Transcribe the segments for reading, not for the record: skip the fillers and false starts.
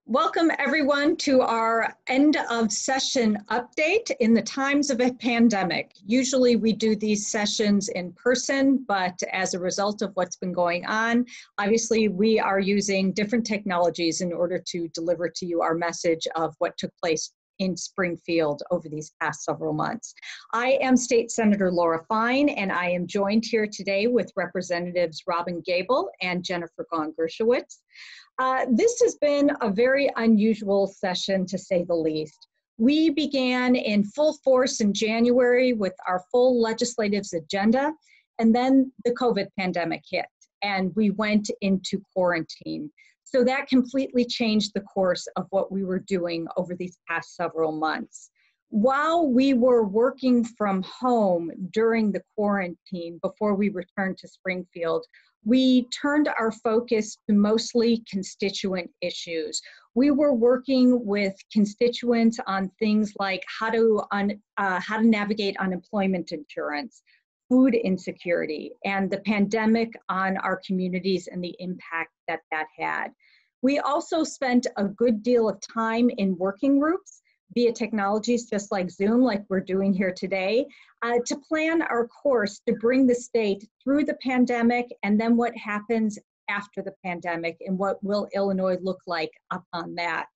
Welcome everyone to our end of session update in the times of a pandemic. Usually we do these sessions in person, but as a result of what's been going on, obviously we are using different technologies in order to deliver to you our message of what took place in Springfield over these past several months. I am State Senator Laura Fine, and I am joined here today with Representatives Robyn Gabel and Jennifer Gong-Gershowitz. This has been a very unusual session, to say the least. We began in full force in January with our full legislative agenda, and then the COVID pandemic hit, and we went into quarantine. So that completely changed the course of what we were doing over these past several months. While we were working from home during the quarantine before we returned to Springfield, we turned our focus to mostly constituent issues. We were working with constituents on things like how to navigate unemployment insurance, food insecurity, and the pandemic on our communities and the impact that that had. We also spent a good deal of time in working groups via technologies just like Zoom, like we're doing here today, to plan our course to bring the state through the pandemic and then what happens after the pandemic and what will Illinois look like upon that.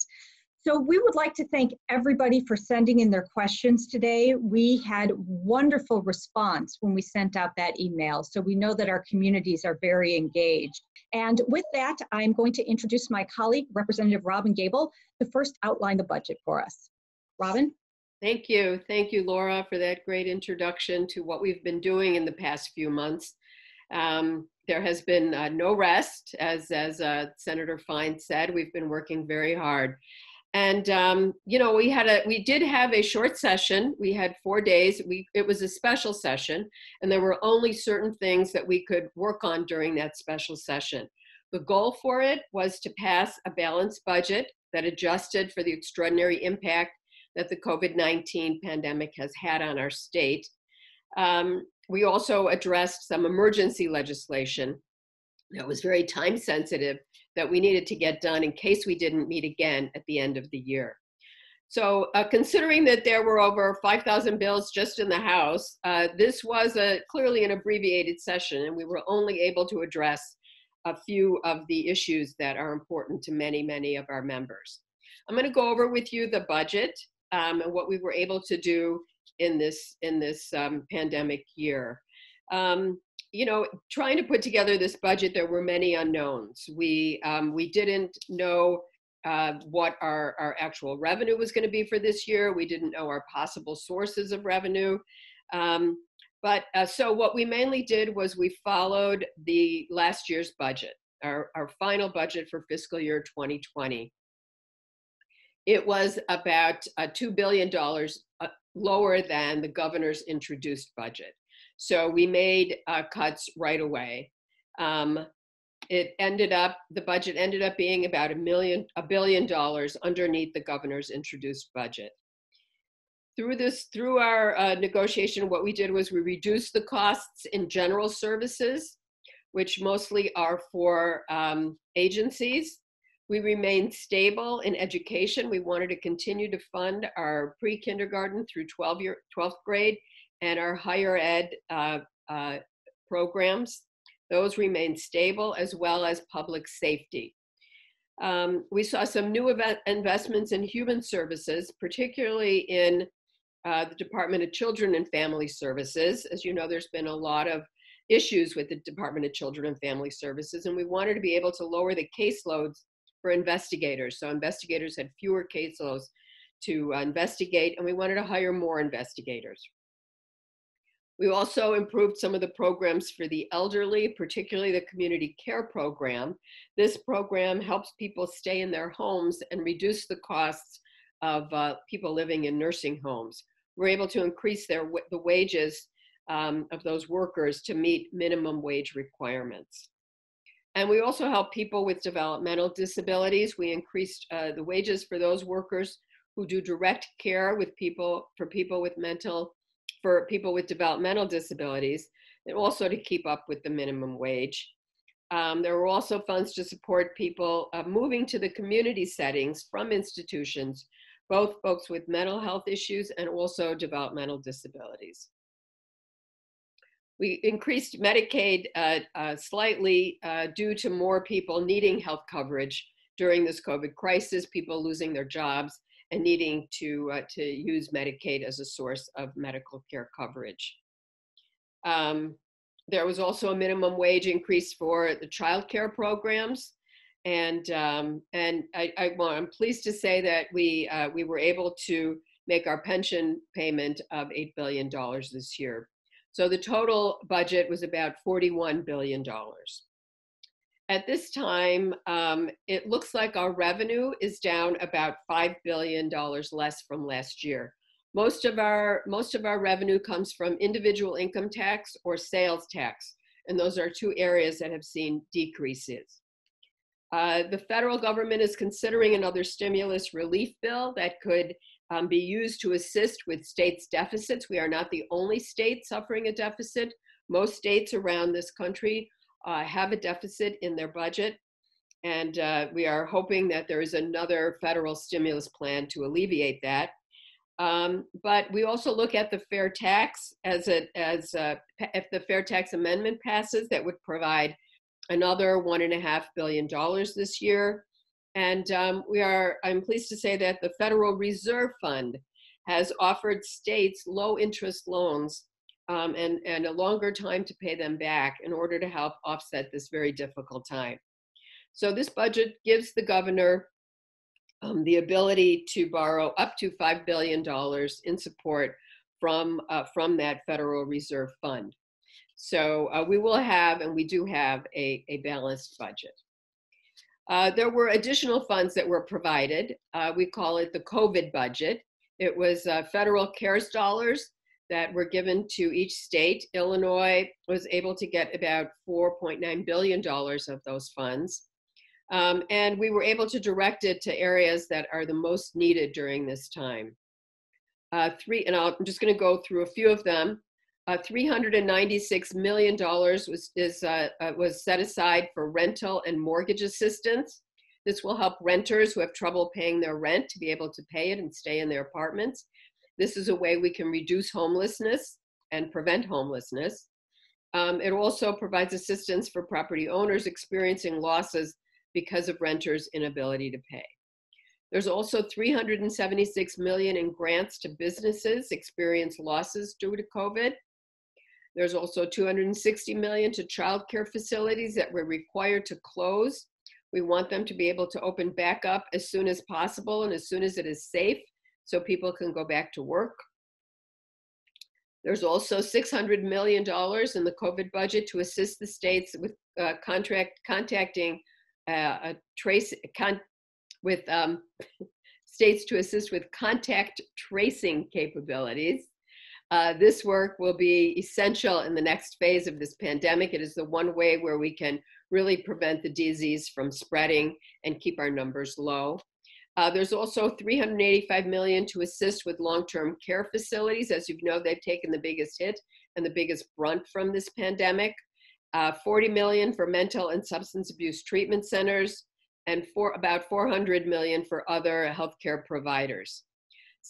So we would like to thank everybody for sending in their questions today. We had wonderful response when we sent out that email, so we know that our communities are very engaged. And with that, I'm going to introduce my colleague, Representative Robyn Gabel, to first outline the budget for us. Robyn? Thank you. Thank you, Laura, for that great introduction to what we've been doing in the past few months. There has been no rest, as Senator Fine said. We've been working very hard. And, we did have a short session. We had 4 days. It was a special session, and there were only certain things that we could work on during that special session. The goal for it was to pass a balanced budget that adjusted for the extraordinary impact that the COVID-19 pandemic has had on our state. We also addressed some emergency legislation that was very time sensitive that we needed to get done in case we didn't meet again at the end of the year. So considering that there were over 5,000 bills just in the House, this was clearly an abbreviated session, and we were only able to address a few of the issues that are important to many, many of our members. I'm going to go over with you the budget and what we were able to do in this pandemic year. Trying to put together this budget, there were many unknowns. We didn't know what our actual revenue was going to be for this year. We didn't know our possible sources of revenue. So what we mainly did was we followed the last year's budget, our final budget for fiscal year 2020. It was about $2 billion lower than the governor's introduced budget. So we made cuts right away. The budget ended up being about $1 billion underneath the governor's introduced budget. Through our negotiation, what we did was we reduced the costs in general services, which mostly are for agencies. We remained stable in education. We wanted to continue to fund our pre-kindergarten through 12th grade and our higher ed programs. Those remained stable, as well as public safety. We saw some new investments in human services, particularly in the Department of Children and Family Services. As you know, there's been a lot of issues with the Department of Children and Family Services, and we wanted to be able to lower the caseloads for investigators. So investigators had fewer caseloads to investigate, and we wanted to hire more investigators. We also improved some of the programs for the elderly, particularly the community care program. This program helps people stay in their homes and reduce the costs of people living in nursing homes. We're able to increase the wages of those workers to meet minimum wage requirements. And we also help people with developmental disabilities. We increased the wages for those workers who do direct care with people with developmental disabilities, and also to keep up with the minimum wage. There were also funds to support people moving to the community settings from institutions, both folks with mental health issues and also developmental disabilities. We increased Medicaid slightly due to more people needing health coverage during this COVID crisis, people losing their jobs and needing to use Medicaid as a source of medical care coverage. There was also a minimum wage increase for the child care programs. And I'm pleased to say that we were able to make our pension payment of $8 billion this year. So the total budget was about $41 billion. At this time, it looks like our revenue is down about $5 billion less from last year. Most of our revenue comes from individual income tax or sales tax, and those are two areas that have seen decreases. The federal government is considering another stimulus relief bill that could be used to assist with states' deficits. We are not the only state suffering a deficit. Most states around this country have a deficit in their budget, and we are hoping that there is another federal stimulus plan to alleviate that. But we also look at the fair tax if the fair tax amendment passes, that would provide another $1.5 billion this year. And I'm pleased to say that the Federal Reserve Fund has offered states low interest loans and a longer time to pay them back in order to help offset this very difficult time. So this budget gives the governor the ability to borrow up to $5 billion in support from that Federal Reserve Fund. So we will have, and we do have, a balanced budget. There were additional funds that were provided. We call it the COVID budget. It was federal CARES dollars that were given to each state. Illinois was able to get about $4.9 billion of those funds. And we were able to direct it to areas that are the most needed during this time. I'm just going to go through a few of them. $396 million was set aside for rental and mortgage assistance. This will help renters who have trouble paying their rent to be able to pay it and stay in their apartments. This is a way we can reduce homelessness and prevent homelessness. It also provides assistance for property owners experiencing losses because of renters' inability to pay. There's also $376 million in grants to businesses experiencing losses due to COVID. There's also $260 million to childcare facilities that were required to close. We want them to be able to open back up as soon as possible and as soon as it is safe, so people can go back to work. There's also $600 million in the COVID budget to assist the states with states to assist with contact tracing capabilities. This work will be essential in the next phase of this pandemic. It is the one way where we can really prevent the disease from spreading and keep our numbers low. There's also $385 million to assist with long-term care facilities. As you know, they've taken the biggest hit and the biggest brunt from this pandemic. $40 million for mental and substance abuse treatment centers, and about $400 million for other healthcare providers.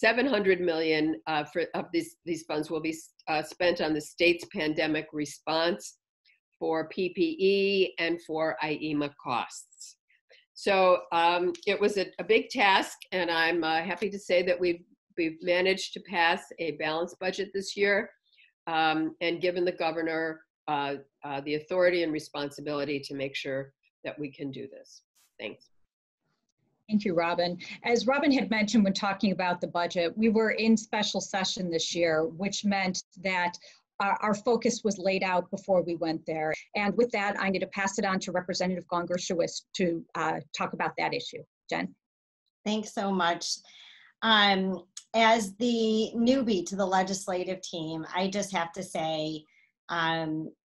$700 million of these funds will be spent on the state's pandemic response for PPE and for IEMA costs. So it was a big task, and I'm happy to say that we've managed to pass a balanced budget this year and given the governor the authority and responsibility to make sure that we can do this. Thanks. Thank you, Robyn. As Robyn had mentioned when talking about the budget, we were in special session this year, which meant that our focus was laid out before we went there. And with that, I'm going to pass it on to Representative Gong-Gershowitz to talk about that issue. Jen? Thanks so much. As the newbie to the legislative team, I just have to say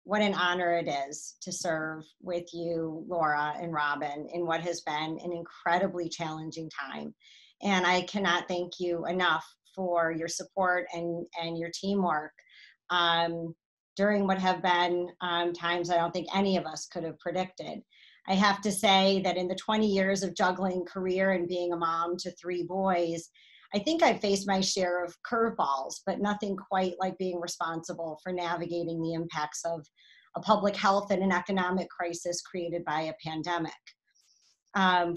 what an honor it is to serve with you, Laura and Robyn, in what has been an incredibly challenging time. And I cannot thank you enough for your support and your teamwork. during what have been times I don't think any of us could have predicted. I have to say that in the 20 years of juggling career and being a mom to 3 boys, I think I've faced my share of curveballs, but nothing quite like being responsible for navigating the impacts of a public health and an economic crisis created by a pandemic.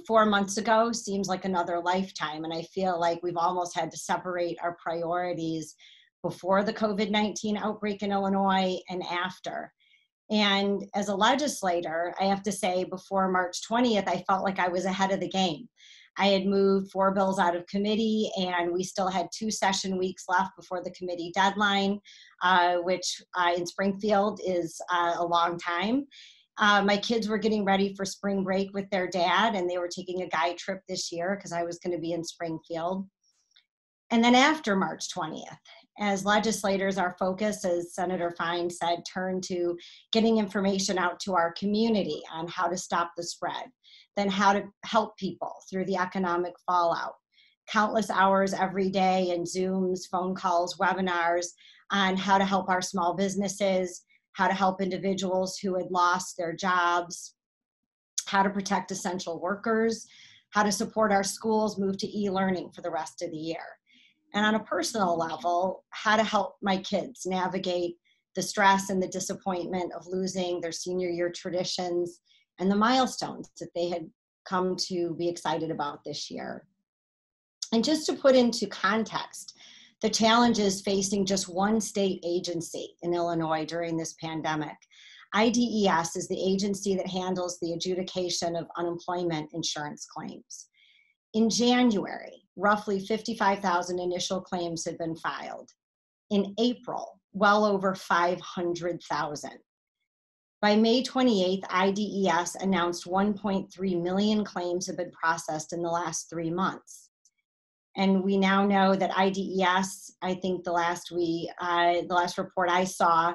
4 months ago seems like another lifetime, and I feel like we've almost had to separate our priorities before the COVID-19 outbreak in Illinois and after. And as a legislator, I have to say, before March 20th, I felt like I was ahead of the game. I had moved 4 bills out of committee, and we still had 2 session weeks left before the committee deadline, which in Springfield is a long time. My kids were getting ready for spring break with their dad, and they were taking a guide trip this year because I was going to be in Springfield. And then after March 20th, as legislators, our focus, as Senator Fine said, turned to getting information out to our community on how to stop the spread, then how to help people through the economic fallout. Countless hours every day in Zooms, phone calls, webinars on how to help our small businesses, how to help individuals who had lost their jobs, how to protect essential workers, how to support our schools move to e-learning for the rest of the year. And on a personal level, how to help my kids navigate the stress and the disappointment of losing their senior year traditions and the milestones that they had come to be excited about this year. And just to put into context, the challenges facing just one state agency in Illinois during this pandemic. IDES is the agency that handles the adjudication of unemployment insurance claims. In January, roughly 55,000 initial claims had been filed. In April, well over 500,000. By May 28th, IDES announced 1.3 million claims have been processed in the last 3 months. And we now know that IDES, I think the last report I saw,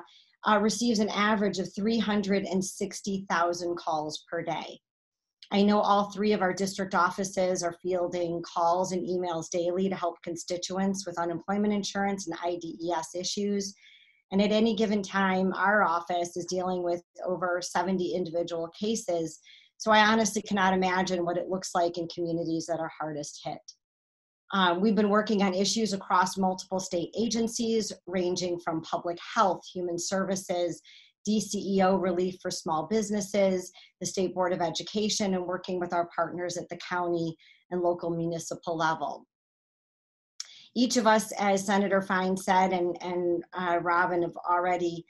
receives an average of 360,000 calls per day. I know all 3 of our district offices are fielding calls and emails daily to help constituents with unemployment insurance and IDES issues. And at any given time, our office is dealing with over 70 individual cases. So I honestly cannot imagine what it looks like in communities that are hardest hit. We've been working on issues across multiple state agencies, ranging from public health, human services, DCEO relief for small businesses, the State Board of Education, and working with our partners at the county and local municipal level. Each of us, as Senator Fine said, and Robyn have already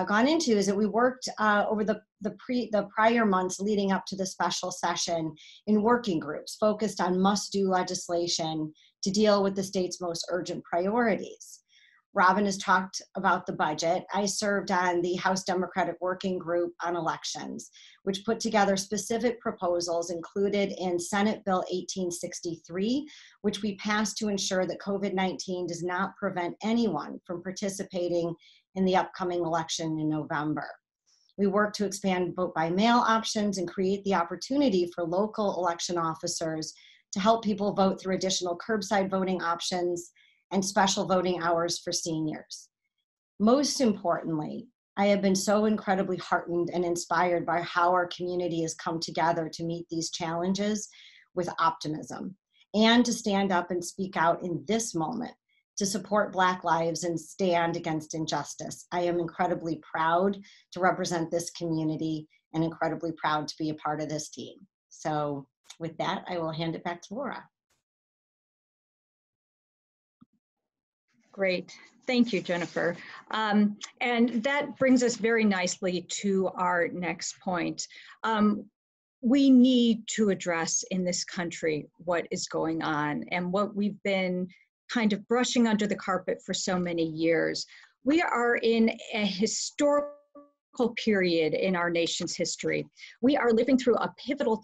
gone into, is that we worked over the prior months leading up to the special session in working groups focused on must-do legislation to deal with the state's most urgent priorities. Robyn has talked about the budget. I served on the House Democratic Working Group on elections, which put together specific proposals included in Senate Bill 1863, which we passed to ensure that COVID-19 does not prevent anyone from participating in the upcoming election in November. We work to expand vote by mail options and create the opportunity for local election officers to help people vote through additional curbside voting options and special voting hours for seniors. Most importantly, I have been so incredibly heartened and inspired by how our community has come together to meet these challenges with optimism and to stand up and speak out in this moment to support Black lives and stand against injustice. I am incredibly proud to represent this community and incredibly proud to be a part of this team. So with that, I will hand it back to Laura. Great. Thank you, Jennifer. And that brings us very nicely to our next point. We need to address in this country what is going on and what we've been kind of brushing under the carpet for so many years. We are in a historical period in our nation's history. We are living through a pivotal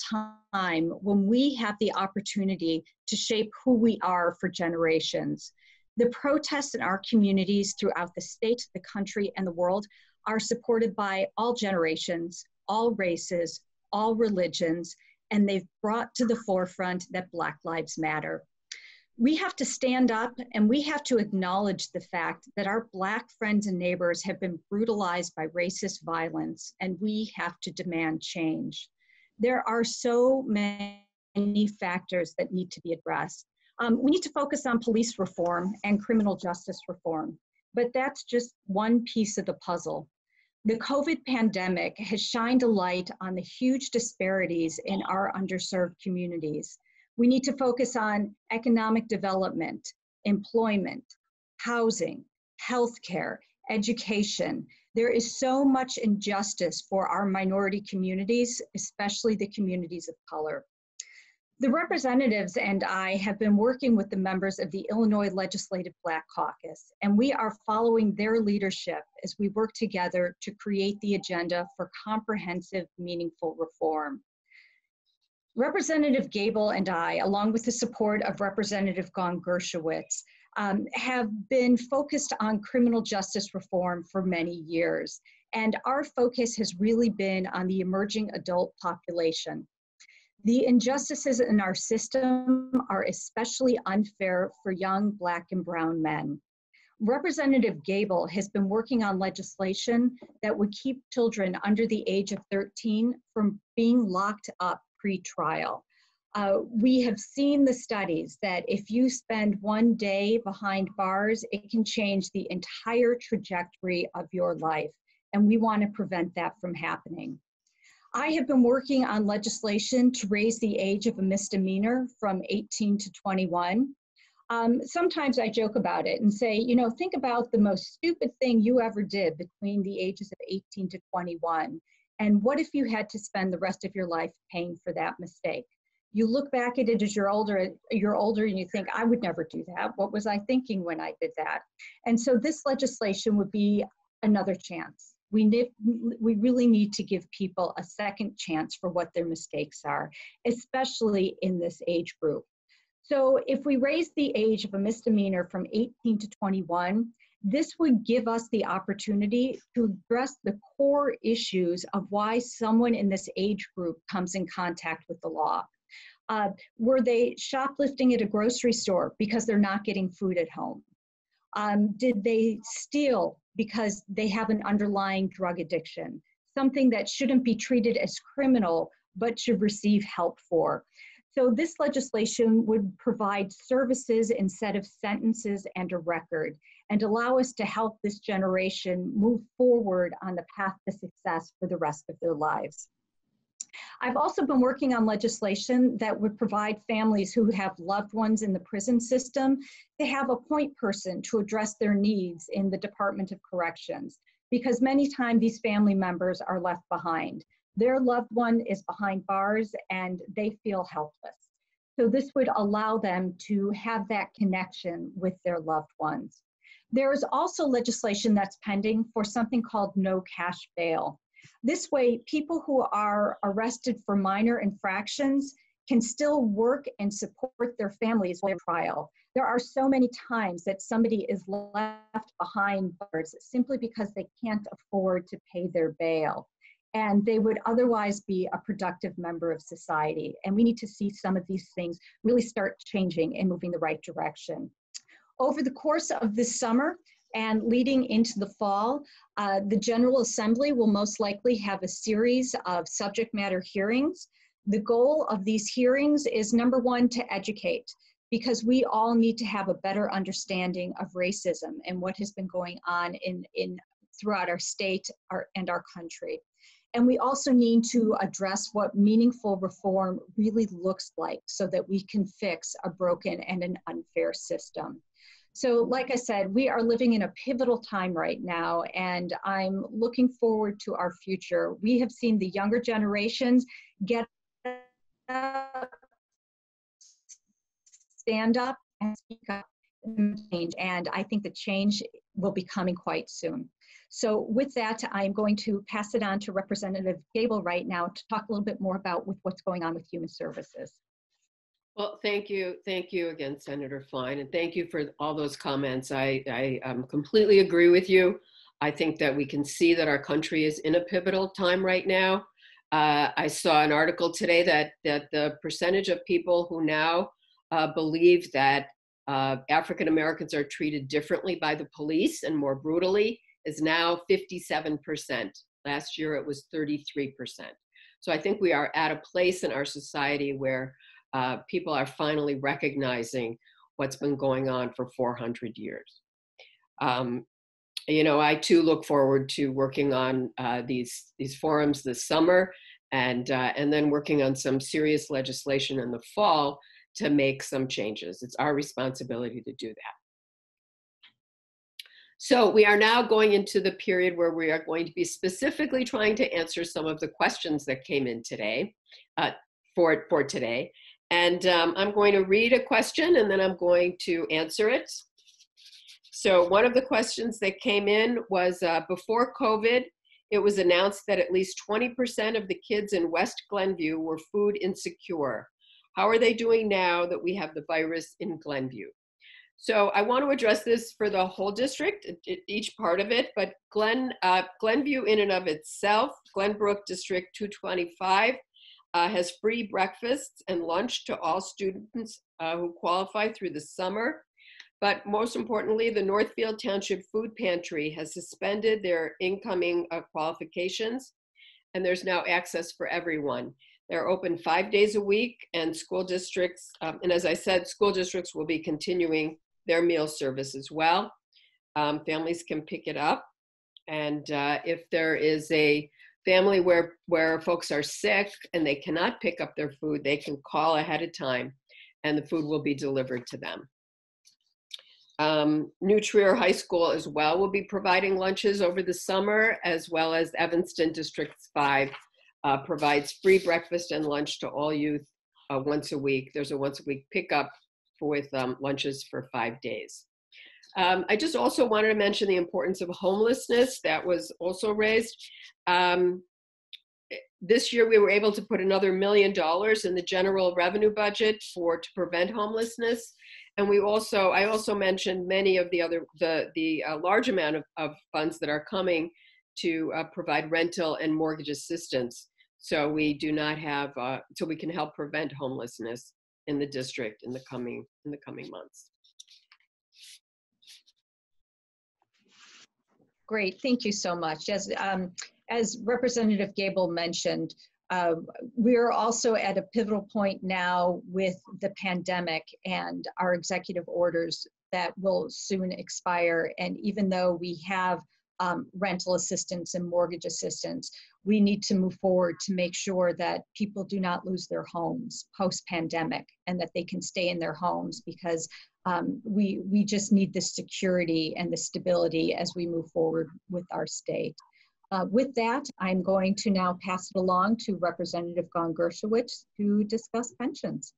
time when we have the opportunity to shape who we are for generations. The protests in our communities throughout the state, the country, and the world are supported by all generations, all races, all religions, and they've brought to the forefront that Black Lives Matter. We have to stand up and we have to acknowledge the fact that our Black friends and neighbors have been brutalized by racist violence, and we have to demand change. There are so many factors that need to be addressed. We need to focus on police reform and criminal justice reform, but that's just one piece of the puzzle. The COVID pandemic has shined a light on the huge disparities in our underserved communities. We need to focus on economic development, employment, housing, healthcare, education. There is so much injustice for our minority communities, especially the communities of color. The representatives and I have been working with the members of the Illinois Legislative Black Caucus, and we are following their leadership as we work together to create the agenda for comprehensive, meaningful reform. Representative Gabel and I, along with the support of Representative Gong-Gershowitz, have been focused on criminal justice reform for many years, and our focus has really been on the emerging adult population. The injustices in our system are especially unfair for young Black and brown men. Representative Gabel has been working on legislation that would keep children under the age of 13 from being locked up pre-trial. We have seen the studies that if you spend one day behind bars, it can change the entire trajectory of your life, and we want to prevent that from happening. I have been working on legislation to raise the age of a misdemeanor from 18 to 21. Sometimes I joke about it and say, you know, think about the most stupid thing you ever did between the ages of 18 to 21. And what if you had to spend the rest of your life paying for that mistake? You look back at it as you're older and you think, I would never do that. What was I thinking when I did that? And so this legislation would be another chance. We really need to give people a second chance for what their mistakes are, especially in this age group. So if we raise the age of a misdemeanor from 18 to 21, this would give us the opportunity to address the core issues of why someone in this age group comes in contact with the law. Were they shoplifting at a grocery store because they're not getting food at home? Did they steal because they have an underlying drug addiction, something that shouldn't be treated as criminal, but should receive help for? So this legislation would provide services instead of sentences and a record, and allow us to help this generation move forward on the path to success for the rest of their lives. I've also been working on legislation that would provide families who have loved ones in the prison system to have a point person to address their needs in the Department of Corrections, because many times these family members are left behind. Their loved one is behind bars and they feel helpless. So this would allow them to have that connection with their loved ones. There is also legislation that's pending for something called no cash bail. This way, people who are arrested for minor infractions can still work and support their families while in trial. There are so many times that somebody is left behind bars simply because they can't afford to pay their bail, and they would otherwise be a productive member of society. And we need to see some of these things really start changing and moving the right direction. Over the course of this summer, and leading into the fall, the General Assembly will most likely have a series of subject matter hearings. The goal of these hearings is, number one, to educate, because we all need to have a better understanding of racism and what has been going on throughout our state and our country. And we also need to address what meaningful reform really looks like so that we can fix a broken and an unfair system. So like I said, we are living in a pivotal time right now, and I'm looking forward to our future. We have seen the younger generations get up, stand up, and speak up and change, and I think the change will be coming quite soon. So with that, I'm going to pass it on to Representative Gabel right now to talk a little bit more about what's going on with Human Services. Well, thank you again, Senator Fine, and thank you for all those comments. I completely agree with you. I think that we can see that our country is in a pivotal time right now. I saw an article today that the percentage of people who now believe that African Americans are treated differently by the police and more brutally is now 57%. Last year it was 33%. So I think we are at a place in our society where people are finally recognizing what's been going on for 400 years. You know, I too look forward to working on these forums this summer, and then working on some serious legislation in the fall to make some changes. It's our responsibility to do that. So we are now going into the period where we are going to be specifically trying to answer some of the questions that came in today, for today. And I'm going to read a question and then I'm going to answer it. So one of the questions that came in was, before COVID, it was announced that at least 20% of the kids in West Glenview were food insecure. How are they doing now that we have the virus in Glenview? So I want to address this for the whole district, each part of it, but Glenview in and of itself, Glenbrook District 225, has free breakfasts and lunch to all students who qualify through the summer. But most importantly, the Northfield Township Food Pantry has suspended their incoming qualifications, and there's now access for everyone. They're open 5 days a week, and school districts, and as I said, school districts will be continuing their meal service as well. Families can pick it up, and if there is a family where folks are sick and they cannot pick up their food, they can call ahead of time, and the food will be delivered to them. New Trier High School as well will be providing lunches over the summer, as well as Evanston District 5 provides free breakfast and lunch to all youth once a week. There's a once a week pickup with lunches for 5 days. I just also wanted to mention the importance of homelessness that was also raised. This year we were able to put another $1 million in the general revenue budget to prevent homelessness. And I also mentioned many of the large amount of funds that are coming to provide rental and mortgage assistance. So we do not have, so we can help prevent homelessness in the district in the coming months. Great, thank you so much. As Representative Gabel mentioned, we're also at a pivotal point now with the pandemic and our executive orders that will soon expire. And even though we have rental assistance and mortgage assistance, we need to move forward to make sure that people do not lose their homes post-pandemic and that they can stay in their homes, because we just need the security and the stability as we move forward with our state. With that, I'm going to now pass it along to Representative Gong-Gershowitz to discuss pensions.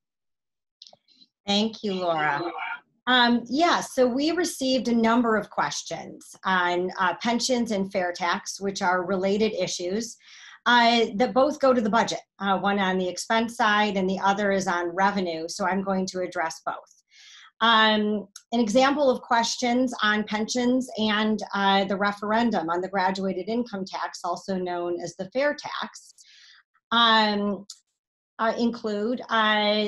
Thank you, Laura. Yeah, so we received a number of questions on pensions and fair tax, which are related issues that both go to the budget. One on the expense side and the other is on revenue, so I'm going to address both. An example of questions on pensions and the referendum on the graduated income tax, also known as the fair tax, include,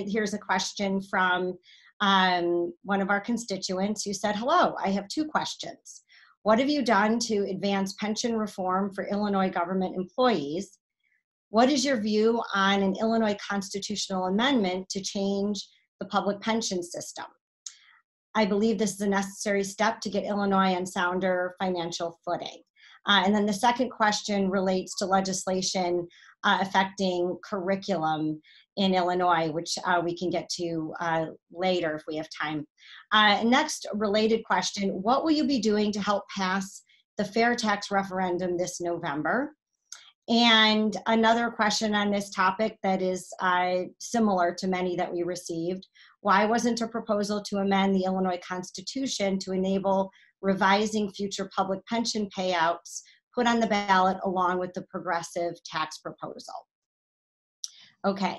here's a question from one of our constituents who said, hello, I have two questions. What have you done to advance pension reform for Illinois government employees? What is your view on an Illinois constitutional amendment to change the public pension system? I believe this is a necessary step to get Illinois on sounder financial footing. And then the second question relates to legislation affecting curriculum in Illinois, which we can get to later if we have time. Next related question, what will you be doing to help pass the fair tax referendum this November? And another question on this topic that is similar to many that we received, why wasn't a proposal to amend the Illinois Constitution to enable revising future public pension payouts put on the ballot along with the progressive tax proposal? Okay,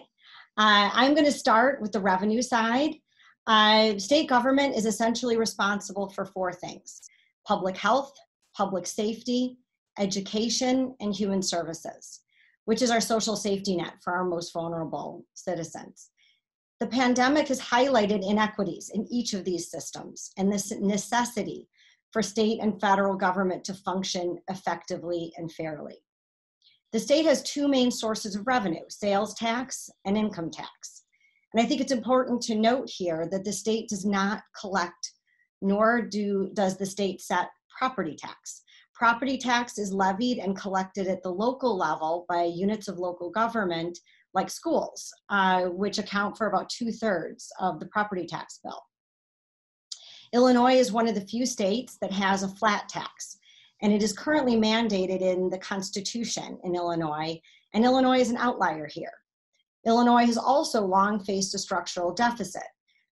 I'm going to start with the revenue side. State government is essentially responsible for four things: public health, public safety, education, and human services, which is our social safety net for our most vulnerable citizens. The pandemic has highlighted inequities in each of these systems and the necessity for state and federal government to function effectively and fairly. The state has two main sources of revenue, sales tax and income tax. And I think it's important to note here that the state does not collect, nor does the state set property tax. Property tax is levied and collected at the local level by units of local government like schools, which account for about 2/3 of the property tax bill. Illinois is one of the few states that has a flat tax, and it is currently mandated in the Constitution in Illinois, and Illinois is an outlier here. Illinois has also long faced a structural deficit.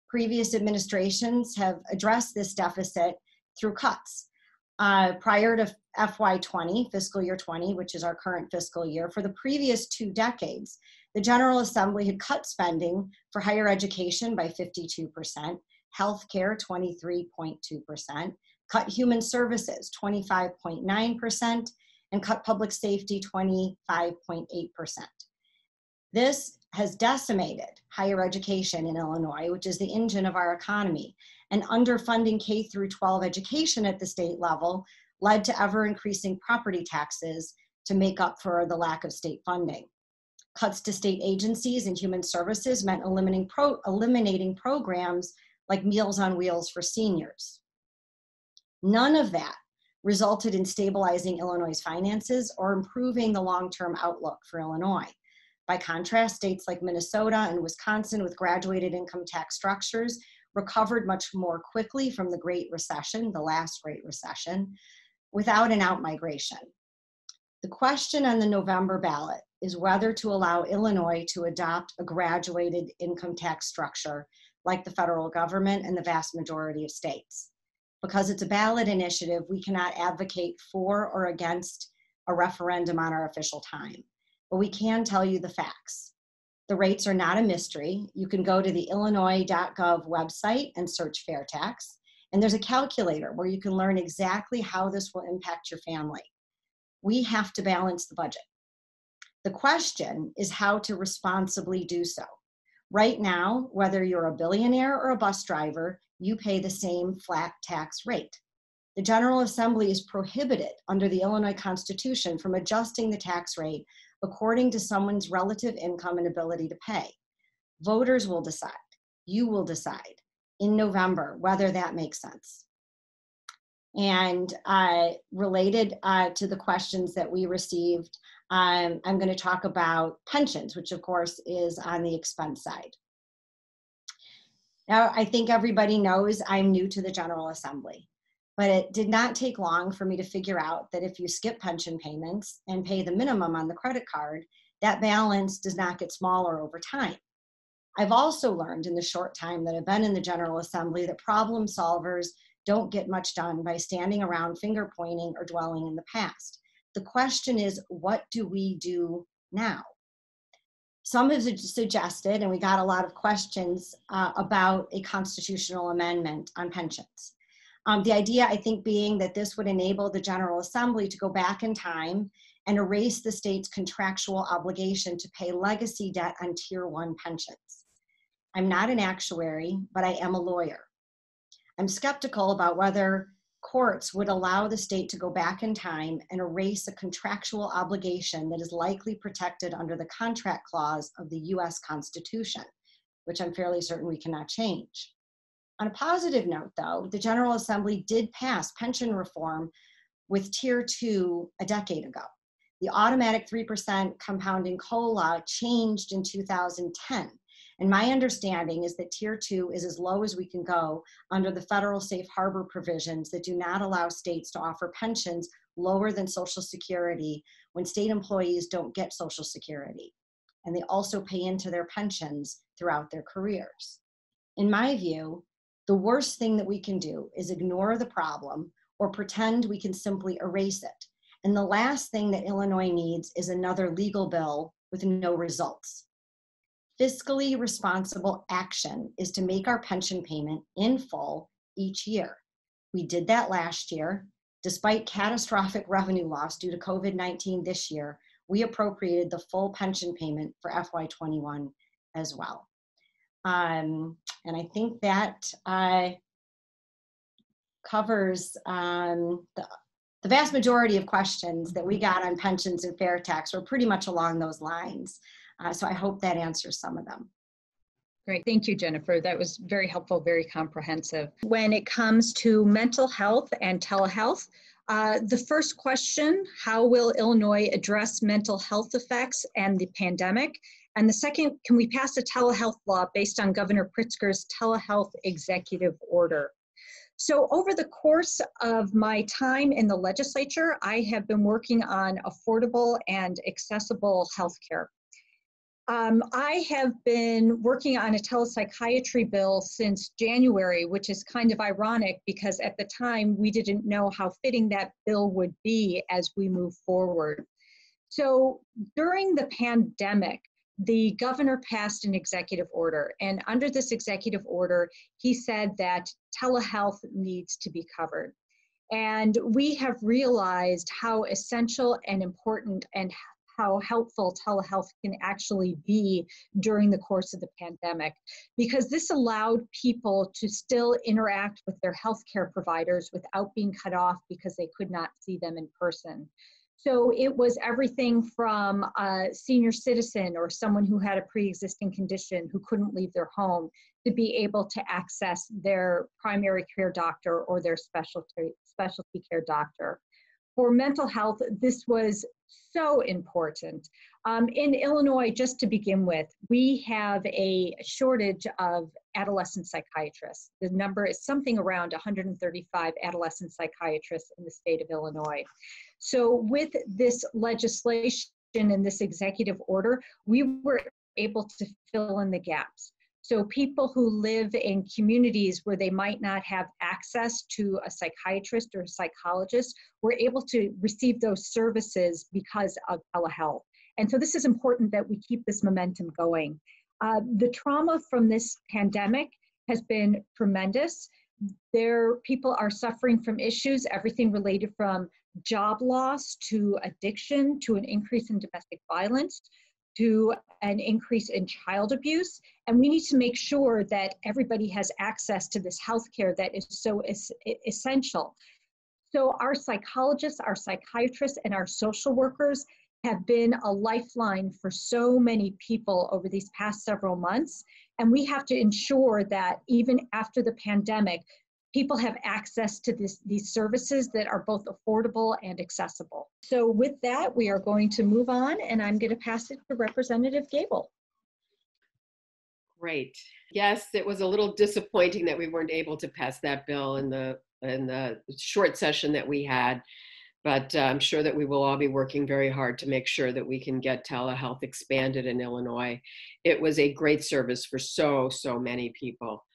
Previous administrations have addressed this deficit through cuts. Prior to FY20, fiscal year 20, which is our current fiscal year, for the previous 2 decades, the General Assembly had cut spending for higher education by 52%, healthcare 23.2%, cut human services 25.9%, and cut public safety 25.8%. This has decimated higher education in Illinois, which is the engine of our economy, and underfunding K through 12 education at the state level led to ever increasing property taxes to make up for the lack of state funding. Cuts to state agencies and human services meant eliminating programs like Meals on Wheels for seniors. None of that resulted in stabilizing Illinois' finances or improving the long-term outlook for Illinois. By contrast, states like Minnesota and Wisconsin with graduated income tax structures recovered much more quickly from the Great Recession, the last Great Recession, without an outmigration. The question on the November ballot is whether to allow Illinois to adopt a graduated income tax structure like the federal government and the vast majority of states. Because it's a ballot initiative, we cannot advocate for or against a referendum on our official time, but we can tell you the facts. The rates are not a mystery. You can go to the illinois.gov website and search fair tax, and there's a calculator where you can learn exactly how this will impact your family. We have to balance the budget. The question is how to responsibly do so. Right now, whether you're a billionaire or a bus driver, you pay the same flat tax rate. The General Assembly is prohibited under the Illinois Constitution from adjusting the tax rate according to someone's relative income and ability to pay. Voters will decide, you will decide in November whether that makes sense. And related to the questions that we received, I'm going to talk about pensions, which of course is on the expense side. Now, I think everybody knows I'm new to the General Assembly, but it did not take long for me to figure out that if you skip pension payments and pay the minimum on the credit card, that balance does not get smaller over time. I've also learned in the short time that I've been in the General Assembly that problem solvers don't get much done by standing around finger pointing or dwelling in the past. The question is, what do we do now? Some have suggested, and we got a lot of questions about a constitutional amendment on pensions. The idea, I think, being that this would enable the General Assembly to go back in time and erase the state's contractual obligation to pay legacy debt on Tier 1 pensions. I'm not an actuary, but I am a lawyer. I'm skeptical about whether courts would allow the state to go back in time and erase a contractual obligation that is likely protected under the contract clause of the US Constitution, which I'm fairly certain we cannot change. On a positive note, though, the General Assembly did pass pension reform with Tier 2 a decade ago. The automatic 3% compounding COLA changed in 2010. And my understanding is that Tier 2 is as low as we can go under the federal safe harbor provisions that do not allow states to offer pensions lower than Social Security when state employees don't get Social Security. And they also pay into their pensions throughout their careers. In my view, the worst thing that we can do is ignore the problem or pretend we can simply erase it. And the last thing that Illinois needs is another legal bill with no results. Fiscally responsible action is to make our pension payment in full each year. We did that last year. Despite catastrophic revenue loss due to COVID-19 this year, we appropriated the full pension payment for FY21 as well. And I think that covers the vast majority of questions that we got on pensions and fair tax were pretty much along those lines. So I hope that answers some of them. Great. Thank you, Jennifer. That was very helpful, very comprehensive. When it comes to mental health and telehealth, the first question, how will Illinois address mental health effects and the pandemic? And the second, can we pass a telehealth law based on Governor Pritzker's telehealth executive order? So over the course of my time in the legislature, I have been working on affordable and accessible healthcare. I have been working on a telepsychiatry bill since January, which is kind of ironic because at the time we didn't know how fitting that bill would be as we move forward. So during the pandemic, the governor passed an executive order, and under this executive order, he said that telehealth needs to be covered. And we have realized how essential and important and how helpful telehealth can actually be during the course of the pandemic, because this allowed people to still interact with their healthcare providers without being cut off because they could not see them in person. So it was everything from a senior citizen or someone who had a pre-existing condition who couldn't leave their home to be able to access their primary care doctor or their specialty care doctor. For mental health, this was so important. In Illinois, just to begin with, we have a shortage of adolescent psychiatrists. The number is something around 135 adolescent psychiatrists in the state of Illinois. So with this legislation and this executive order, we were able to fill in the gaps. So people who live in communities where they might not have access to a psychiatrist or a psychologist were able to receive those services because of telehealth. And so this is important that we keep this momentum going. The trauma from this pandemic has been tremendous. People are suffering from issues, everything related from job loss to addiction to an increase in domestic violence to an increase in child abuse. And we need to make sure that everybody has access to this healthcare that is so essential. So our psychologists, our psychiatrists, and our social workers have been a lifeline for so many people over these past several months. And we have to ensure that even after the pandemic, people have access to these services that are both affordable and accessible. So with that, we are going to move on, and I'm going to pass it to Representative Gabel. Great. Yes, it was a little disappointing that we weren't able to pass that bill in the short session that we had, but I'm sure that we will all be working very hard to make sure that we can get telehealth expanded in Illinois. It was a great service for so many people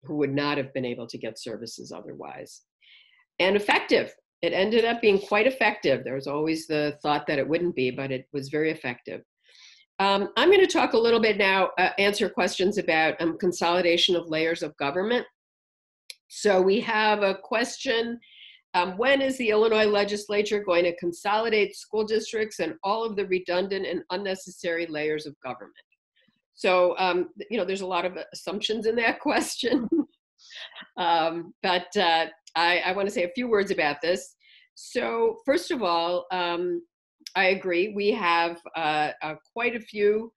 who would not have been able to get services otherwise. And effective. It ended up being quite effective. There was always the thought that it wouldn't be, but it was very effective. I'm going to talk a little bit now, answer questions about consolidation of layers of government. So we have a question, when is the Illinois legislature going to consolidate school districts and all of the redundant and unnecessary layers of government? So, there's a lot of assumptions in that question, but I want to say a few words about this. So first of all, I agree. We have quite a few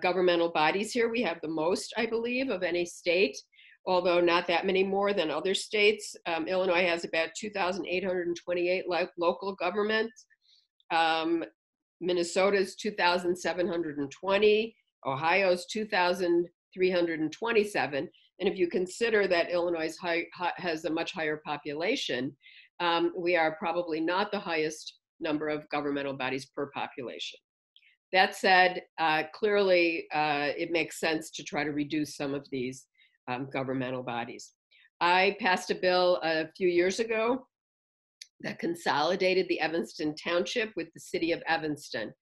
governmental bodies here. We have the most, I believe, of any state, although not that many more than other states. Illinois has about 2,828 local governments. Minnesota's 2,720. Ohio's 2,327. And if you consider that Illinois has a much higher population, we are probably not the highest number of governmental bodies per population. That said, clearly it makes sense to try to reduce some of these governmental bodies. I passed a bill a few years ago that consolidated the Evanston Township with the city of Evanston.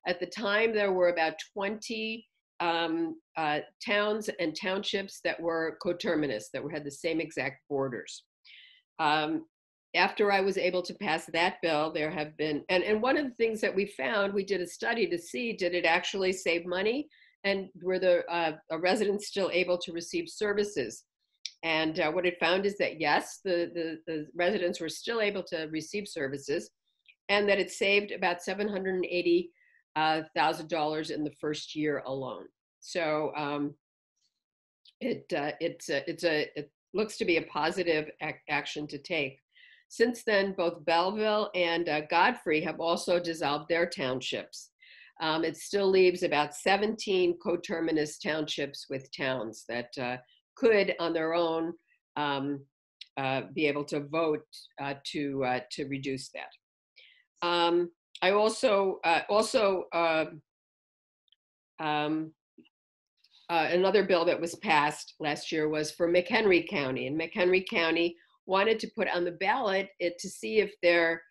At the time, there were about 20 towns and townships that were coterminous, that had the same exact borders. After I was able to pass that bill, there have been, and one of the things that we found, we did a study to see, did it actually save money? and were the residents still able to receive services? And what it found is that yes, the residents were still able to receive services, and that it saved about $780,000 in the first year alone. So it looks to be a positive action to take. Since then, both Belleville and Godfrey have also dissolved their townships. It still leaves about 17 coterminous townships with towns that could, on their own, be able to vote to reduce that. I also another bill that was passed last year was for McHenry County, and McHenry County wanted to put on the ballot to see if their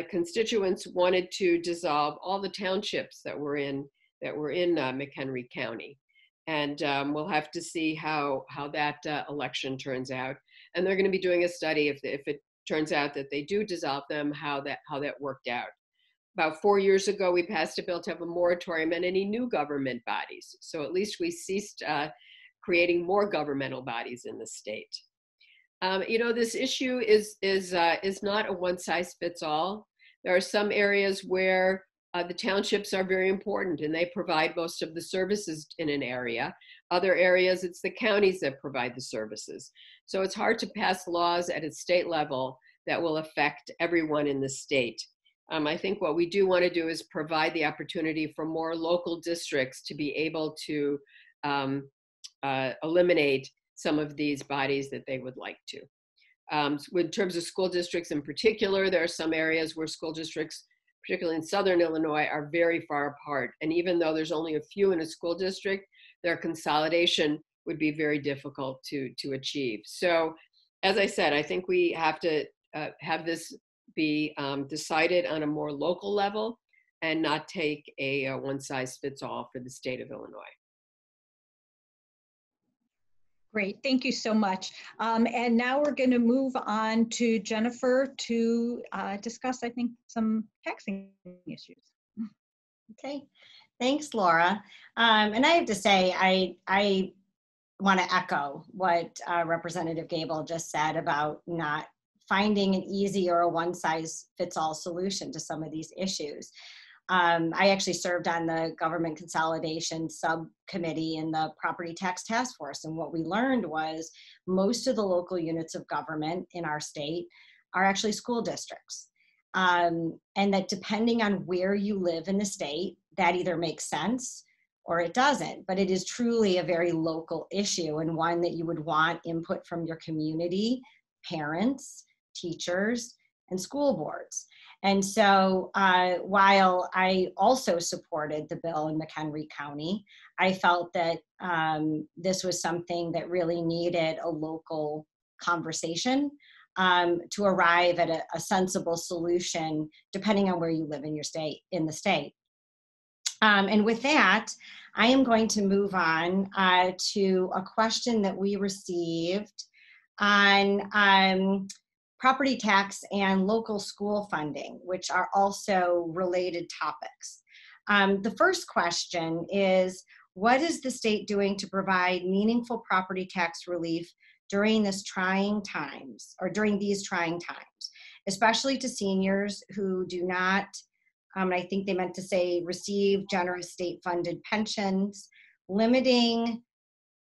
constituents wanted to dissolve all the townships that were in McHenry County. And we'll have to see how that election turns out. And they're going to be doing a study if it turns out that they do dissolve them, how that worked out. About 4 years ago, we passed a bill to have a moratorium on any new government bodies. So at least we ceased creating more governmental bodies in the state. This issue is not a one-size-fits-all. There are some areas where the townships are very important and they provide most of the services in an area. Other areas, it's the counties that provide the services. So it's hard to pass laws at a state level that will affect everyone in the state. I think what we do want to do is provide the opportunity for more local districts to be able to eliminate some of these bodies that they would like to. In terms of school districts in particular, there are some areas where school districts, particularly in Southern Illinois, are very far apart. And even though there's only a few in a school district, their consolidation would be very difficult to achieve. So, as I said, I think we have to have this be decided on a more local level and not take a one-size-fits-all for the state of Illinois. Great, thank you so much. And now we're going to move on to Jennifer to discuss, I think, some taxing issues. Okay, thanks, Laura. And I have to say, I want to echo what Representative Gabel just said about not finding an easy or a one-size-fits-all solution to some of these issues. I actually served on the government consolidation subcommittee in the property tax task force. And what we learned was most of the local units of government in our state are actually school districts. And that depending on where you live in the state, that either makes sense or it doesn't. But it is truly a very local issue and one that you would want input from your community, parents, teachers, and school boards. And so while I also supported the bill in McHenry County, I felt that this was something that really needed a local conversation to arrive at a sensible solution, depending on where you live in your state, in the state. And with that, I am going to move on to a question that we received on property tax and local school funding, which are also related topics. The first question is, what is the state doing to provide meaningful property tax relief during these trying times, especially to seniors who do not, I think they meant to say, receive generous state-funded pensions? Limiting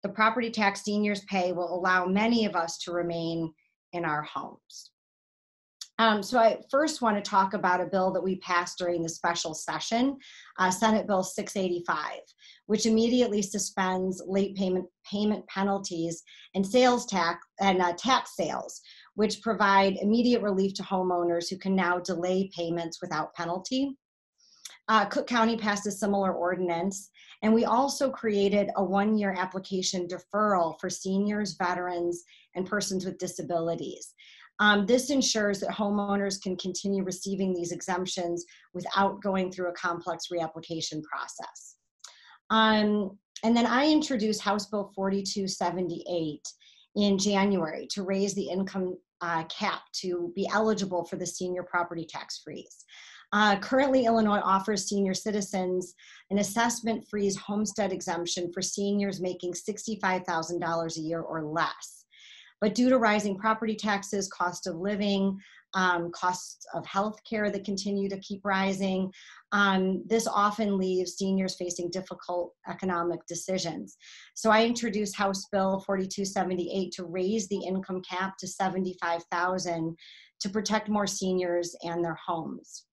the property tax seniors pay will allow many of us to remain in our homes. So I first want to talk about a bill that we passed during the special session, Senate Bill 685, which immediately suspends late payment penalties and sales tax and tax sales, which provide immediate relief to homeowners who can now delay payments without penalty. Cook County passed a similar ordinance, and we also created a one-year application deferral for seniors, veterans, and persons with disabilities. This ensures that homeowners can continue receiving these exemptions without going through a complex reapplication process. And then I introduced House Bill 4278 in January to raise the income cap to be eligible for the senior property tax freeze. Currently, Illinois offers senior citizens an assessment-free homestead exemption for seniors making $65,000 a year or less. But due to rising property taxes, cost of living, costs of healthcare that continue to keep rising, this often leaves seniors facing difficult economic decisions. So I introduced House Bill 4278 to raise the income cap to $75,000 to protect more seniors and their homes.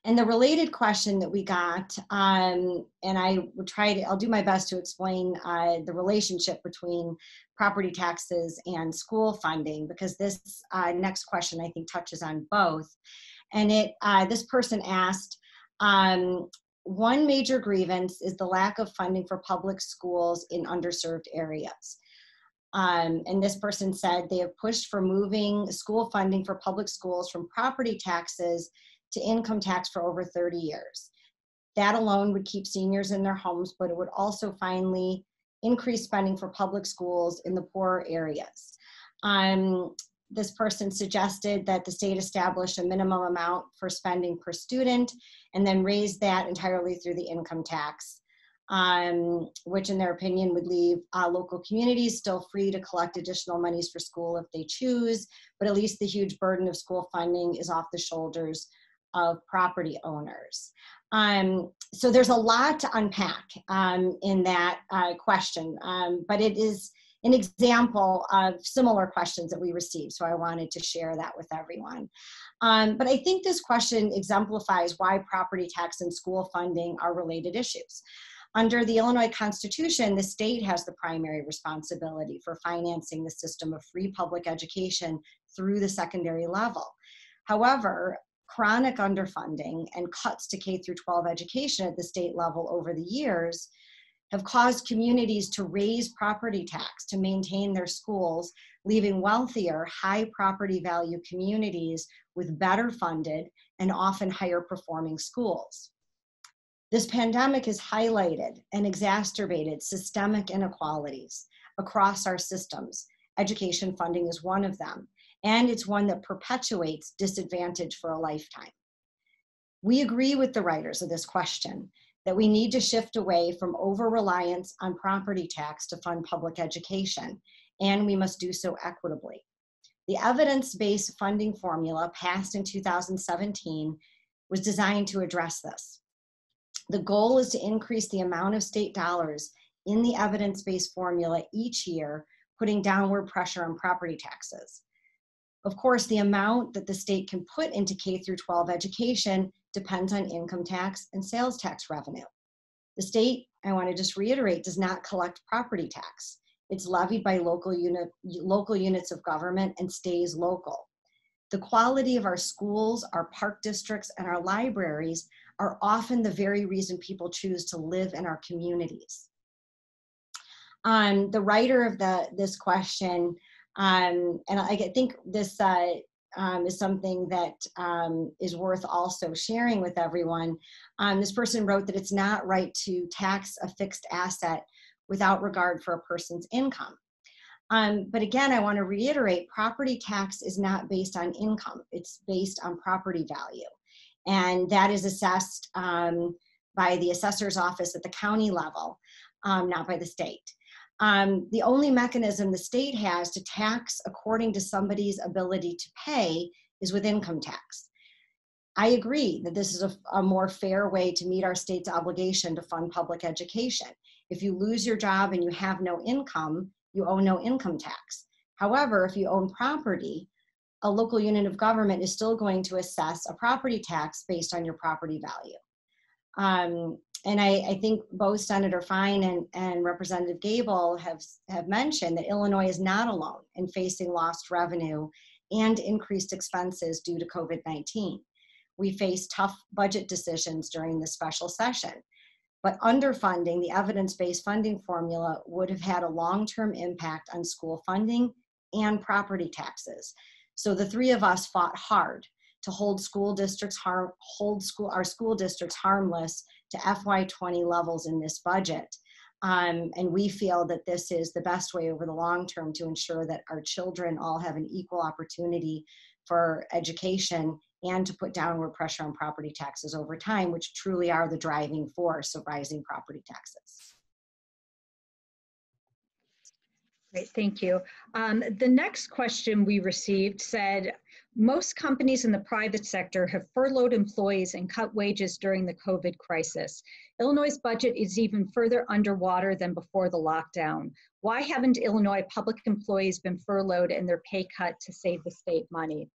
And the related question that we got, and I'll do my best to explain the relationship between property taxes and school funding, because this next question I think touches on both. And this person asked, one major grievance is the lack of funding for public schools in underserved areas. And this person said they have pushed for moving school funding for public schools from property taxes to income tax for over 30 years. That alone would keep seniors in their homes, but it would also finally increase spending for public schools in the poorer areas. This person suggested that the state establish a minimum amount for spending per student and then raise that entirely through the income tax, which in their opinion would leave local communities still free to collect additional monies for school if they choose, but at least the huge burden of school funding is off the shoulders of property owners. So there's a lot to unpack in that question, but it is an example of similar questions that we received, so I wanted to share that with everyone. But I think this question exemplifies why property tax and school funding are related issues. Under the Illinois Constitution, the state has the primary responsibility for financing the system of free public education through the secondary level. However, chronic underfunding and cuts to K-12 education at the state level over the years have caused communities to raise property tax to maintain their schools, leaving wealthier, high property value communities with better funded and often higher performing schools. This pandemic has highlighted and exacerbated systemic inequalities across our systems. Education funding is one of them, and it's one that perpetuates disadvantage for a lifetime. We agree with the writers of this question that we need to shift away from over-reliance on property tax to fund public education, and we must do so equitably. The evidence-based funding formula passed in 2017 was designed to address this. The goal is to increase the amount of state dollars in the evidence-based formula each year, putting downward pressure on property taxes. Of course, the amount that the state can put into K-12 education depends on income tax and sales tax revenue. The state, I want to just reiterate, does not collect property tax. It's levied by local units of government and stays local. The quality of our schools, our park districts, and our libraries are often the very reason people choose to live in our communities. The writer of this question, and I think this is something that is worth also sharing with everyone. This person wrote that it's not right to tax a fixed asset without regard for a person's income. But again, I want to reiterate, property tax is not based on income. It's based on property value. And that is assessed by the assessor's office at the county level, not by the state. The only mechanism the state has to tax according to somebody's ability to pay is with income tax. I agree that this is a more fair way to meet our state's obligation to fund public education. If you lose your job and you have no income, you owe no income tax. However, if you own property, a local unit of government is still going to assess a property tax based on your property value. And I think both Senator Fine and Representative Gabel have mentioned that Illinois is not alone in facing lost revenue and increased expenses due to COVID-19. We face tough budget decisions during this special session, but underfunding the evidence-based funding formula would have had a long-term impact on school funding and property taxes. So the three of us fought hard to hold our school districts harmless to FY20 levels in this budget. And we feel that this is the best way over the long term to ensure that our children all have an equal opportunity for education and to put downward pressure on property taxes over time, which truly are the driving force of rising property taxes. Great, thank you. The next question we received said, most companies in the private sector have furloughed employees and cut wages during the COVID crisis. Illinois' budget is even further underwater than before the lockdown. Why haven't Illinois public employees been furloughed and their pay cut to save the state money?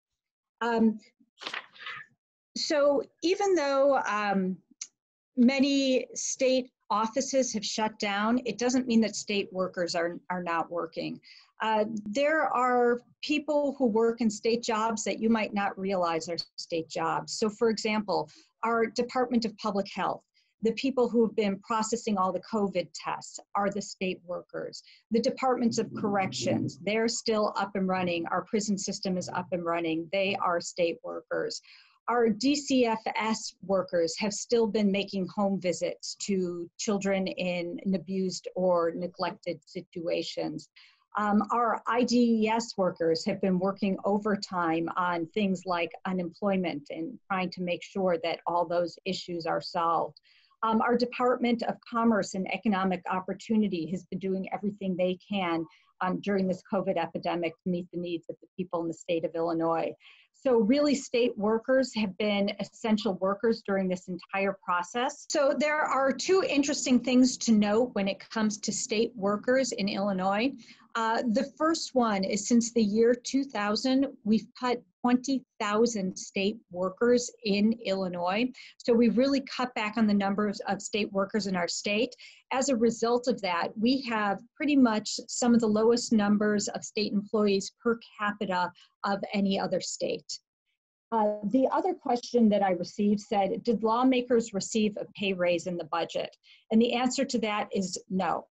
So even though many state offices have shut down, it doesn't mean that state workers are not working. There are people who work in state jobs that you might not realize are state jobs. So for example, our Department of Public Health, the people who have been processing all the COVID tests are the state workers. The Departments of Corrections, they're still up and running. Our prison system is up and running. They are state workers. Our DCFS workers have still been making home visits to children in abused or neglected situations. Our IDES workers have been working overtime on things like unemployment and trying to make sure that all those issues are solved. Our Department of Commerce and Economic Opportunity has been doing everything they can during this COVID epidemic to meet the needs of the people in the state of Illinois. So really state workers have been essential workers during this entire process. So there are two interesting things to note when it comes to state workers in Illinois. The first one is since the year 2000, we've cut 20,000 state workers in Illinois. So we really cut back on the numbers of state workers in our state. As a result of that, we have pretty much some of the lowest numbers of state employees per capita of any other state. The other question that I received said, did lawmakers receive a pay raise in the budget? And the answer to that is no.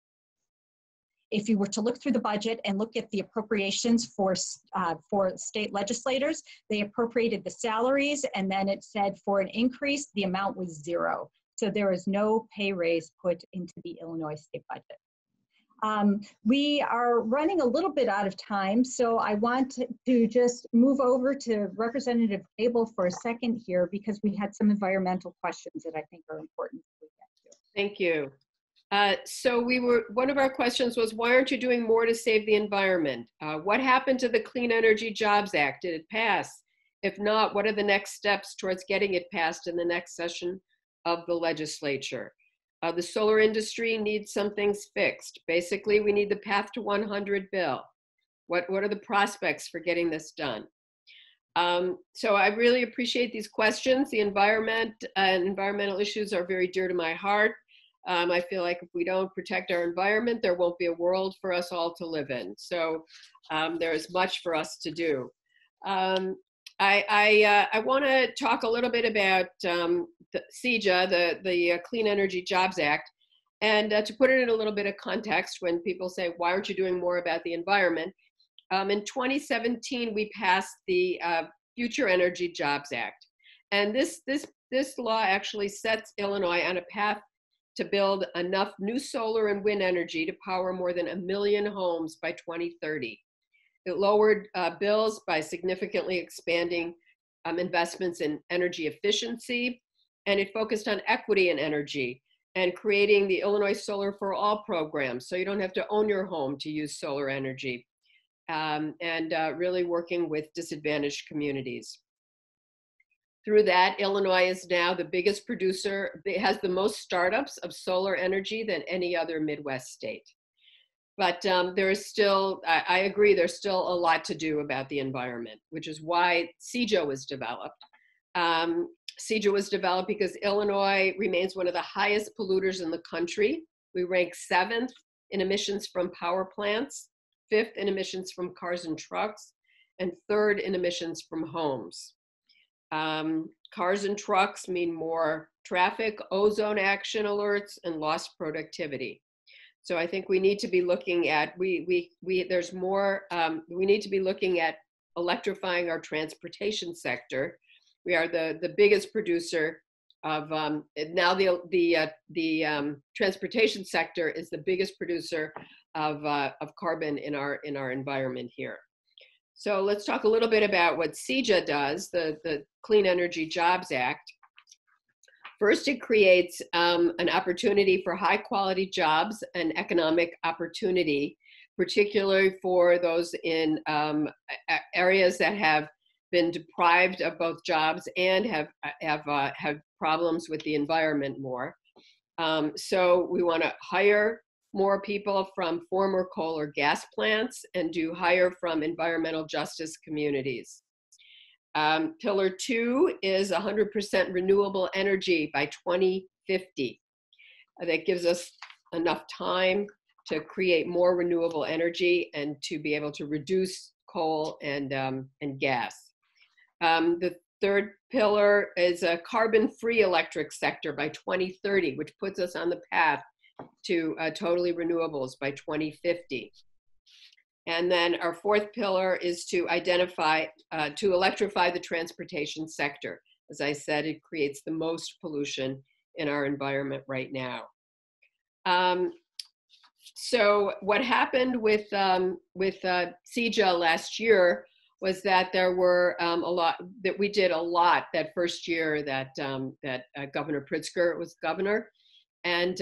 If you were to look through the budget and look at the appropriations for state legislators, they appropriated the salaries, and then it said for an increase, the amount was zero. So there is no pay raise put into the Illinois state budget. We are running a little bit out of time, so I want to just move over to Representative Gabel for a second here because we had some environmental questions that I think are important to get to. Thank you. So one of our questions was, why aren't you doing more to save the environment? What happened to the Clean Energy Jobs Act? Did it pass? If not, what are the next steps towards getting it passed in the next session of the legislature? The solar industry needs some things fixed. Basically, we need the Path to 100 bill. What are the prospects for getting this done? So I really appreciate these questions. The environment and environmental issues are very dear to my heart. I feel like if we don't protect our environment, there won't be a world for us all to live in. So there is much for us to do. I want to talk a little bit about the CEJA, the Clean Energy Jobs Act, and to put it in a little bit of context when people say, why aren't you doing more about the environment? In 2017, we passed the Future Energy Jobs Act. And this law actually sets Illinois on a path to build enough new solar and wind energy to power more than 1 million homes by 2030. It lowered bills by significantly expanding investments in energy efficiency, and it focused on equity in energy and creating the Illinois Solar for All program, so you don't have to own your home to use solar energy, and really working with disadvantaged communities. Through that, Illinois is now the biggest producer. It has the most startups of solar energy than any other Midwest state. But there is still, I agree, there's still a lot to do about the environment, which is why CEJA was developed. CEJA was developed because Illinois remains one of the highest polluters in the country. We rank 7th in emissions from power plants, 5th in emissions from cars and trucks, and 3rd in emissions from homes. Cars and trucks mean more traffic, ozone action alerts, and lost productivity. So I think we need to be looking at, we need to be looking at electrifying our transportation sector. We are the biggest producer of, now the transportation sector is the biggest producer of carbon in our environment here. So let's talk a little bit about what CEJA does, the Clean Energy Jobs Act. First, it creates an opportunity for high quality jobs and economic opportunity, particularly for those in areas that have been deprived of both jobs and have problems with the environment more. So we want to hire more people from former coal or gas plants and do hire from environmental justice communities. Pillar 2 is 100% renewable energy by 2050. That gives us enough time to create more renewable energy and to be able to reduce coal and gas. The third pillar is a carbon-free electric sector by 2030, which puts us on the path to totally renewables by 2050. And then our fourth pillar is to identify, to electrify the transportation sector. As I said, it creates the most pollution in our environment right now. So what happened with CEJA last year was that there were we did a lot that first year that Governor Pritzker was governor, and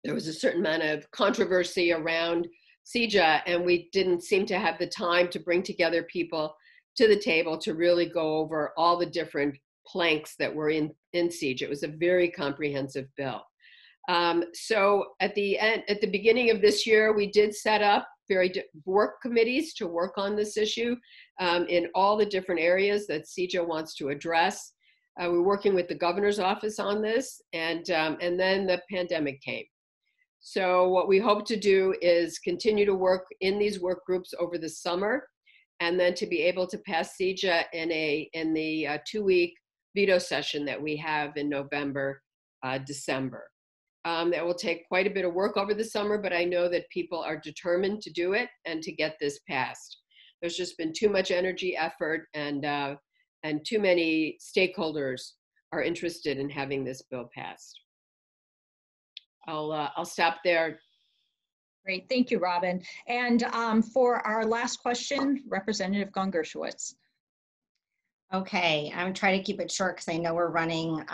there was a certain amount of controversy around CEJA, and we didn't seem to have the time to bring together people to the table to really go over all the different planks that were in CEJA. It was a very comprehensive bill. So at the beginning of this year, we did set up work committees to work on this issue in all the different areas that CEJA wants to address. We're working with the governor's office on this, and then the pandemic came. So what we hope to do is continue to work in these work groups over the summer, and then to be able to pass CEJA in the 2-week veto session that we have in November, December. That will take quite a bit of work over the summer, but I know that people are determined to do it and to get this passed. There's just been too much energy, effort, and too many stakeholders are interested in having this bill passed. I'll stop there. Great, thank you, Robyn. And for our last question, Representative Gong-Gershowitz. Okay, I'm trying to keep it short because I know we're running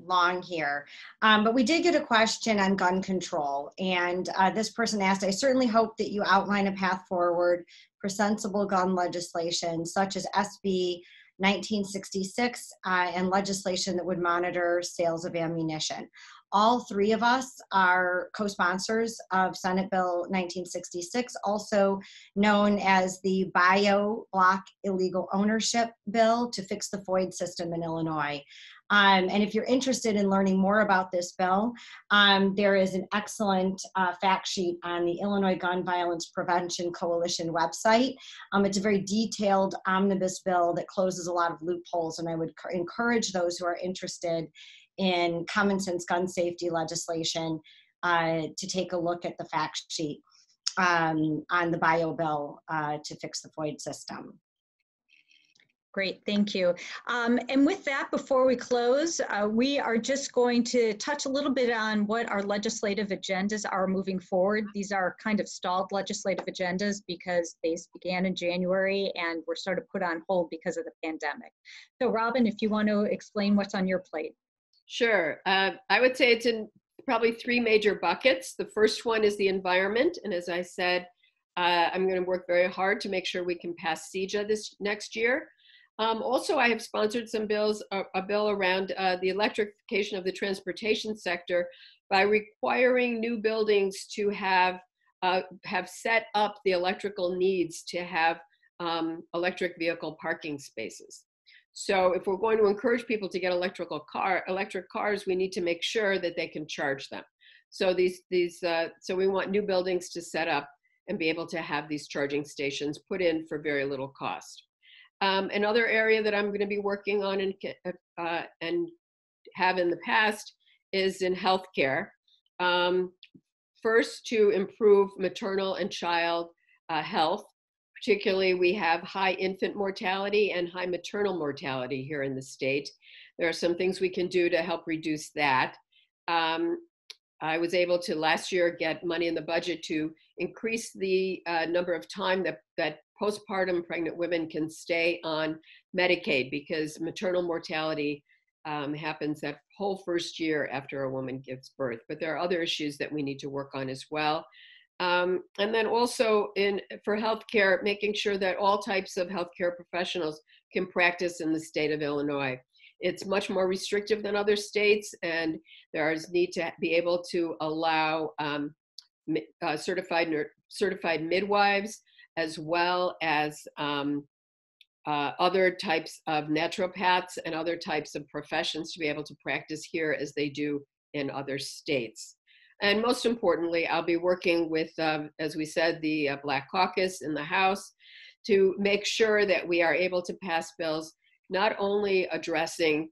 long here. But we did get a question on gun control, and this person asked, I certainly hope that you outline a path forward for sensible gun legislation such as SB 1966 and legislation that would monitor sales of ammunition. All three of us are co-sponsors of Senate Bill 1966, also known as the Bio-Block Illegal Ownership Bill to fix the FOID system in Illinois. And if you're interested in learning more about this bill, there is an excellent fact sheet on the Illinois Gun Violence Prevention Coalition website. It's a very detailed omnibus bill that closes a lot of loopholes, and I would encourage those who are interested in common sense gun safety legislation to take a look at the fact sheet on the bio bill to fix the FOID system. Great, thank you. And with that, before we close, we are just going to touch a little bit on what our legislative agendas are moving forward. These are kind of stalled legislative agendas because they began in January and were sort of put on hold because of the pandemic. So Robyn, if you want to explain what's on your plate. Sure. I would say it's in probably 3 major buckets. The first one is the environment. And as I said, I'm going to work very hard to make sure we can pass CEJA this next year. Also, I have sponsored some bills, a bill around the electrification of the transportation sector by requiring new buildings to have set up the electrical needs to have electric vehicle parking spaces. So if we're going to encourage people to get electric cars, we need to make sure that they can charge them. So so we want new buildings to set up and be able to have these charging stations put in for very little cost. Another area that I'm going to be working on and have in the past is in healthcare. First, to improve maternal and child health. Particularly, we have high infant mortality and high maternal mortality here in the state. There are some things we can do to help reduce that. I was able to last year get money in the budget to increase the number of time that postpartum pregnant women can stay on Medicaid, because maternal mortality happens that whole first year after a woman gives birth. But there are other issues that we need to work on as well. And then also for healthcare, making sure that all types of healthcare professionals can practice in the state of Illinois. It's much more restrictive than other states, and there is need to be able to allow certified midwives, as well as other types of naturopaths and other types of professions to be able to practice here as they do in other states. And most importantly, I'll be working with, as we said, the Black Caucus in the House to make sure that we are able to pass bills not only addressing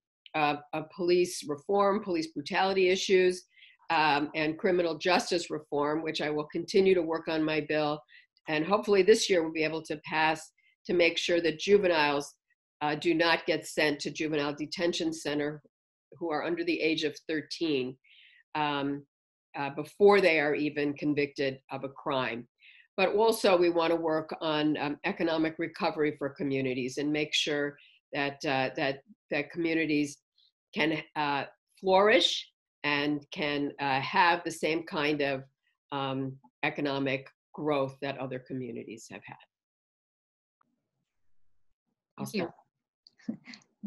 police reform, police brutality issues, and criminal justice reform, which I will continue to work on my bill. And hopefully this year we'll be able to pass to make sure that juveniles do not get sent to juvenile detention center who are under the age of 13 before they are even convicted of a crime. But also we want to work on economic recovery for communities and make sure that that communities can flourish and can have the same kind of economic growth that other communities have had. Thank you.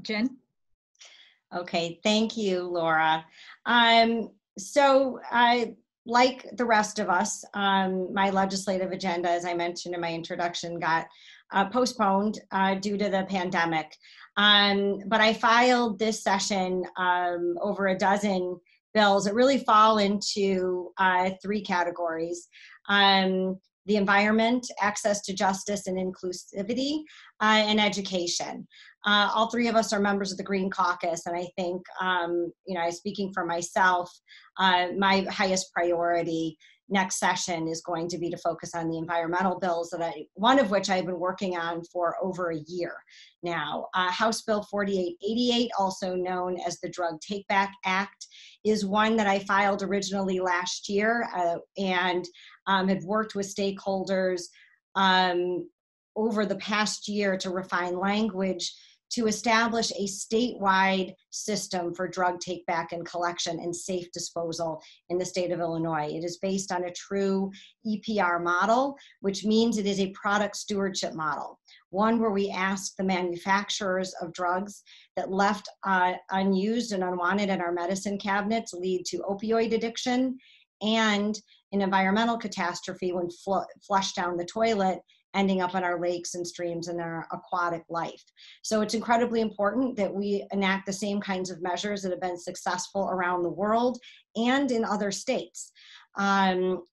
Jen? Okay, thank you, Laura. So like the rest of us, my legislative agenda, as I mentioned in my introduction, got postponed due to the pandemic. But I filed this session over a dozen bills that really fall into three categories. The environment, access to justice and inclusivity, and education. All three of us are members of the Green Caucus, and I think, speaking for myself, my highest priority next session is going to be to focus on the environmental bills, one of which I've been working on for over a year now. House Bill 4888, also known as the Drug Take Back Act, is one that I filed originally last year and had worked with stakeholders over the past year to refine language to establish a statewide system for drug take back and collection and safe disposal in the state of Illinois. It is based on a true EPR model, which means it is a product stewardship model, one where we ask the manufacturers of drugs that left unused and unwanted in our medicine cabinets lead to opioid addiction and an environmental catastrophe when flushed down the toilet, ending up in our lakes and streams and our aquatic life. So it's incredibly important that we enact the same kinds of measures that have been successful around the world and in other states.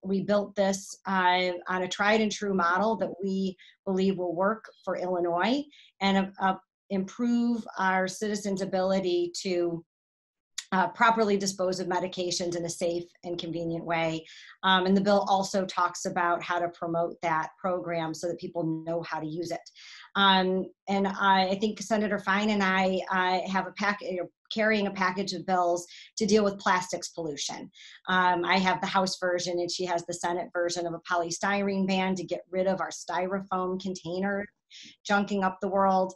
We built this on a tried and true model that we believe will work for Illinois and improve our citizens' ability to properly dispose of medications in a safe and convenient way. And the bill also talks about how to promote that program so that people know how to use it. And I think Senator Fine and I have carrying a package of bills to deal with plastics pollution. I have the House version and she has the Senate version of a polystyrene ban to get rid of our styrofoam containers junking up the world.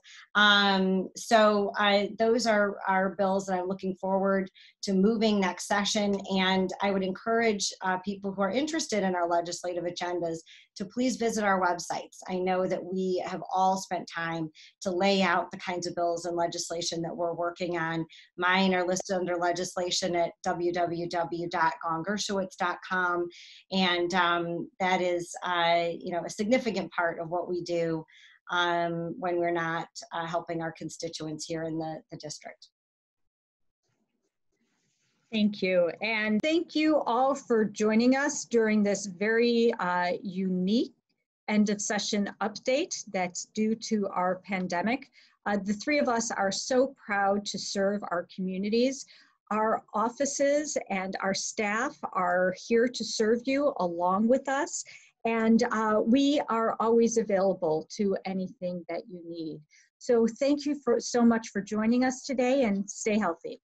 So those are bills that I'm looking forward to moving next session. And I would encourage people who are interested in our legislative agendas to please visit our websites. I know that we have all spent time to lay out the kinds of bills and legislation that we're working on. Mine are listed under legislation at www.Gong-Gershowitz.com. And that is a significant part of what we do when we're not helping our constituents here in the district. Thank you. And thank you all for joining us during this very unique end of session update that's due to our pandemic. The three of us are so proud to serve our communities. Our offices and our staff are here to serve you along with us. And we are always available to anything that you need. So thank you so much for joining us today and stay healthy.